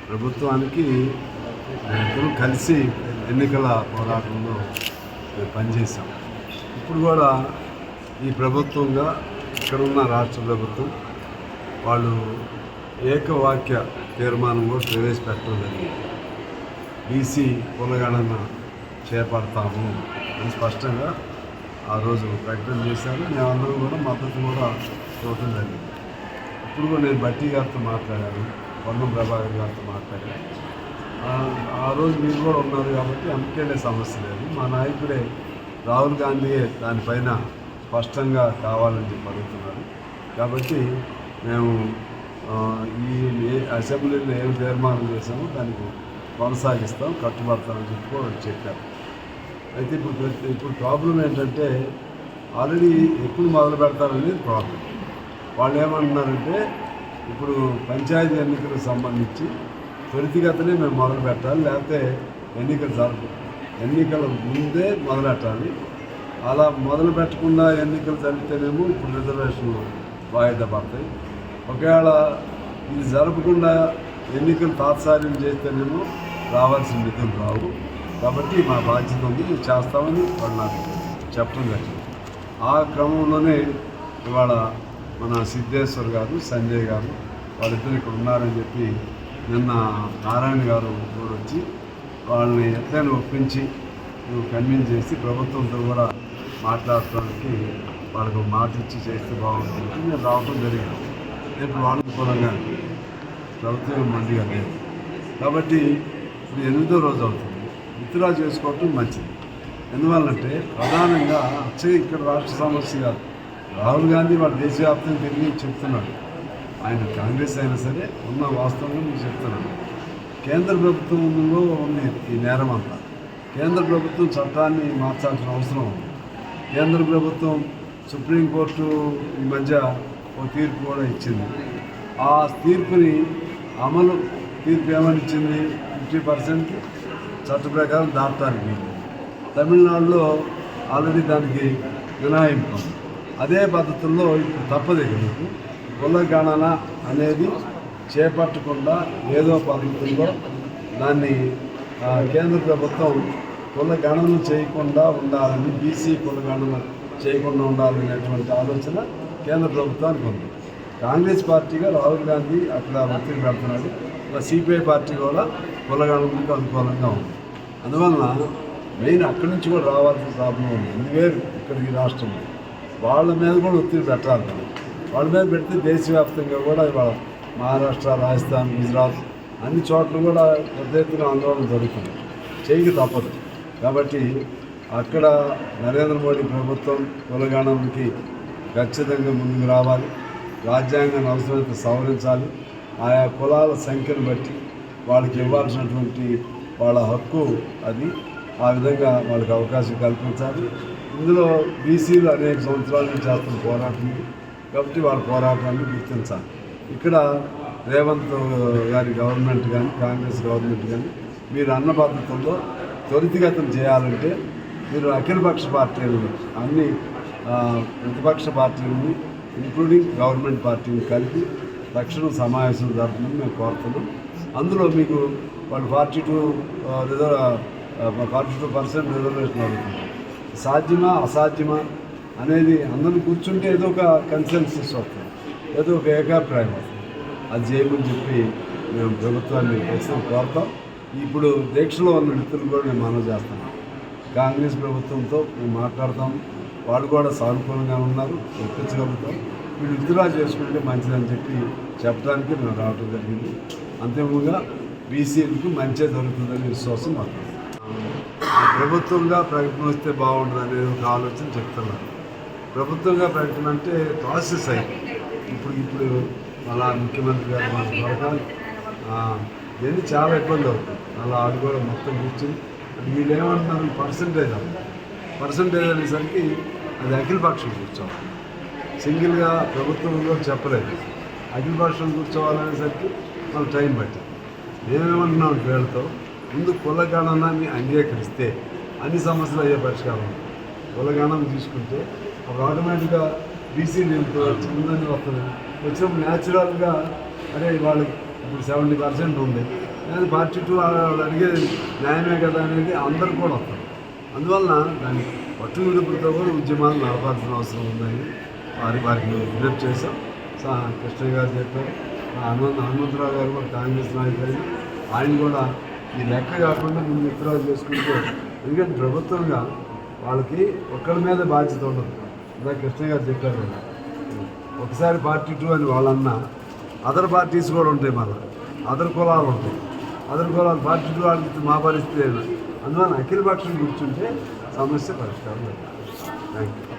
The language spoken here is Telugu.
ప్రభుత్వానికి ఇద్దరు కలిసి ఎన్నికల పోరాటంలో పనిచేశాం. ఇప్పుడు కూడా ఈ ప్రభుత్వంగా ఇక్కడున్న రాష్ట్ర ప్రభుత్వం వాళ్ళు ఏకవాక్య తీర్మానం కూడా ప్రవేశపెట్టడం జరిగింది. బీసీ కులగణన చేపడతాము అని స్పష్టంగా ఆ రోజు ప్రకటన చేశారు. మేమందరం కూడా మద్దతు కూడా చూడటం జరిగింది. ఇప్పుడు కూడా నేను బట్టి గారితో మాట్లాడాను, పొన్నం ప్రభాకర్ గారితో మాట్లాడాను. ఆ రోజు మీరు కూడా ఉన్నారు కాబట్టి అందుకేనే సమస్య లేదు. మా నాయకుడే రాహుల్ గాంధీయే దానిపైన స్పష్టంగా కావాలని చెప్పి అడుగుతున్నారు. కాబట్టి మేము ఈ అసెంబ్లీలో ఏం తీర్మానం చేశామో దానికి కొనసాగిస్తాం, కట్టుబడతామని చెప్పి కూడా చెప్పారు. అయితే ఇప్పుడు ప్రాబ్లం ఏంటంటే ఆల్రెడీ ఎప్పుడు మొదలు పెడతారనేది ప్రాబ్లం. వాళ్ళు ఏమంటున్నారంటే ఇప్పుడు పంచాయతీ ఎన్నికలకు సంబంధించి త్వరితగతినే మేము మొదలు పెట్టాలి, లేకపోతే ఎన్నికల ముందే మొదలెట్టాలి. అలా మొదలు పెట్టకుండా ఎన్నికలు జరిగితేనేమో ఇప్పుడు రిజర్వేషన్లు వాయిదా పడతాయి. ఒకవేళ ఇది జరపకుండా ఎన్నికలు తాత్సార్యం చేస్తేనేమో రావాల్సిన నిధులు రావు. కాబట్టి మా బాధ్యత ఉంది, చేస్తామని వాళ్ళు నాకు చెప్పడం జరిగింది. ఆ క్రమంలోనే ఇవాళ మన సిద్ధేశ్వర్ గారు, సంజయ్ గారు వాళ్ళిద్దరు ఇక్కడ ఉన్నారని చెప్పి నిన్న నారాయణ గారు కూడా వచ్చి వాళ్ళని ఎట్లయినా ఒప్పించి కన్విన్స్ చేసి ప్రభుత్వంతో కూడా మాట్లాడటానికి వాళ్ళకు మాట ఇచ్చి చేస్తే బాగుంటుంది. నేను రావడం జరిగింది. ఇప్పుడు వాళ్ళకి అనుకూలంగా ప్రభుత్వం మందిగా లేదు. కాబట్టి ఇప్పుడు 8వ రోజు అవుతుంది. విత్డ్రా చేసుకోవటం మంచిది. ఎందువల్లంటే ప్రధానంగా అచ్చగా ఇక్కడ రాష్ట్ర సమస్య కాదు. రాహుల్ గాంధీ వాడు దేశవ్యాప్తంగా తిరిగి చెప్తున్నాడు. ఆయన కాంగ్రెస్ అయినా సరే ఉన్న వాస్తవంగా మీకు చెప్తున్నాడు. కేంద్ర ప్రభుత్వంలో ఉంది ఈ నేరం అంతా. కేంద్ర ప్రభుత్వం చట్టాన్ని మార్చాల్సిన అవసరం ఉంది. కేంద్ర ప్రభుత్వం సుప్రీంకోర్టు ఈ మధ్య ఒక తీర్పు కూడా ఇచ్చింది. ఆ తీర్పుని అమలు తీర్పు ఏమని ఇచ్చింది? 50% చట్ట ప్రకారం దాటానికి. తమిళనాడులో ఆల్రెడీ దానికి మినహాయింపు. అదే పద్ధతుల్లో ఇప్పుడు తప్పదు. మీకు కులగణన అనేది చేపట్టకుండా ఏదో పద్ధతుల్లో దాన్ని కేంద్ర ప్రభుత్వం కులగణన చేయకుండా ఉండాలని, బీసీ కులగణన చేయకుండా ఉండాలనేటువంటి ఆలోచన కేంద్ర ప్రభుత్వానికి ఉంది. కాంగ్రెస్ పార్టీగా రాహుల్ గాంధీ అక్కడ ఒత్తిడి పెడుతున్నాడు. సిపిఐ పార్టీ కూడా కులగణనకు అనుకూలంగా ఉంది. అందువలన మెయిన్ అక్కడి నుంచి కూడా రావాల్సిన ప్రాబ్లం ఉంది. వేరు ఇక్కడికి రాష్ట్రంలో వాళ్ళ మీద కూడా ఒత్తిడి పెట్టాలి. వాళ్ళ మీద పెడితే దేశవ్యాప్తంగా కూడా ఇవాళ మహారాష్ట్ర, రాజస్థాన్, గుజరాత్ అన్ని చోట్ల కూడా పెద్ద ఎత్తున ఆందోళన జరుగుతుంది. చేయక తప్పదు. కాబట్టి అక్కడ నరేంద్ర మోడీ ప్రభుత్వం కులగణనకి ఖచ్చితంగా ముందుకు రావాలి. రాజ్యాంగాన్ని అవసరమైతే సవరించాలి. ఆయా కులాల సంఖ్యను బట్టి వాళ్ళకి ఇవ్వాల్సినటువంటి వాళ్ళ హక్కు అది. ఆ విధంగా వాళ్ళకి అవకాశం కల్పించాలి. ఇందులో బీసీలు అనేక సంవత్సరాల నుంచి చేస్తున్న పోరాటం కాబట్టి వాళ్ళ పోరాటాన్ని గుర్తించాలి. ఇక్కడ రేవంత్ గారి గవర్నమెంట్ కానీ, కాంగ్రెస్ గవర్నమెంట్ కానీ మీరు అన్న పద్ధతుల్లో త్వరితగతం చేయాలంటే మీరు అఖిలపక్ష పార్టీలని, అన్ని ప్రతిపక్ష పార్టీలని ఇంక్లూడింగ్ గవర్నమెంట్ పార్టీని కలిపి తక్షణం సమావేశం జరపమని మేము కోరుతున్నాం. అందులో మీకు వాళ్ళు 42% రిజర్వేషన్ అడుగుతున్నారు. సాధ్యమా అసాధ్యమా అనేది అందరూ కూర్చుంటే ఏదో ఒక కన్సెన్సస్ వస్తుంది, ఏదో ఒక ఏకాభిప్రాయం వస్తుంది. అది చేయమని చెప్పి మేము ప్రభుత్వాన్ని ఖచ్చితంగా కోరుతాం. ఇప్పుడు దీక్షలో ఉన్న వ్యక్తులు కూడా మేము మనవి చేస్తున్నాం. కాంగ్రెస్ ప్రభుత్వంతో మేము మాట్లాడతాం. వాళ్ళు కూడా సానుకూలంగా ఉన్నారు, ఒప్పించగలుగుతాం. వీళ్ళు విత్డ్రా చేసుకుంటే మంచిదని చెప్పి చెప్పడానికి మేము రావడం జరిగింది. అంతిమంగా బీసీలకు మంచిగా జరుగుతుందని విశ్వాసం మాకు. ప్రభుత్వంగా ప్రకటన వస్తే బాగుంటుంది అనేది ఒక ఆలోచన చెప్తున్నారు. ప్రభుత్వంగా ప్రకటన అంటే ప్రాసెస్ అయ్యి ఇప్పుడు అలా ముఖ్యమంత్రి గారు మన పథకాలు ఇవన్నీ చాలా ఇబ్బంది అవుతుంది. అలా అది కూడా మొత్తం కూర్చుని వీళ్ళు ఏమంటున్నారు పర్సంటేజ్ అనేసరికి అది అఖిలపక్షం కూర్చోవాలి. సింగిల్గా ప్రభుత్వంలో చెప్పలేదు. అఖిలపక్షం కూర్చోవాలనేసరికి మనకు టైం పట్టింది. మేమేమంటున్నాం వీళ్ళతో ముందు కులగణనాన్ని అంగీకరిస్తే అన్ని సమస్యలు అయ్యే పరిష్కారం. కులగణన తీసుకుంటే అప్పుడు ఆటోమేటిక్గా బీసీలు ఉందని వస్తుంది. వచ్చినప్పుడు న్యాచురల్గా అరే వాళ్ళకి ఇప్పుడు 70% ఉంది, నేను 42 వాళ్ళు అడిగేది న్యాయమే కదా అనేది అందరూ కూడా వస్తారు. అందువలన దాన్ని పట్టు విడుపులతో కూడా ఉద్యమాలు నడపాల్సిన అవసరం ఉందని వారికి విజ్ఞప్తి చేశాం. కృష్ణ గారు చెప్పారు, హనుమంతరావు గారు కూడా కాంగ్రెస్ నాయకులు, ఆయన కూడా ఈ లెక్క కాకుండా ముందు విత్డ్రా చేసుకుంటే, ఎందుకంటే ప్రభుత్వంగా వాళ్ళకి ఒక్కరి మీద బాధ్యత ఉండదు. ఇలా కృష్ణ గారు చెప్పారు కదా, ఒకసారి 42 అని వాళ్ళన్నా అదర్ పార్టీస్ కూడా ఉంటాయి, మళ్ళీ అదర్ కులాలు ఉంటాయి. అదర్ కులాలు 42 వాళ్ళకి మా పరిస్థితి లేదు. అందువల్ల అఖిలపక్షం కూర్చుంటే సమస్య పరిష్కారం. Thank you.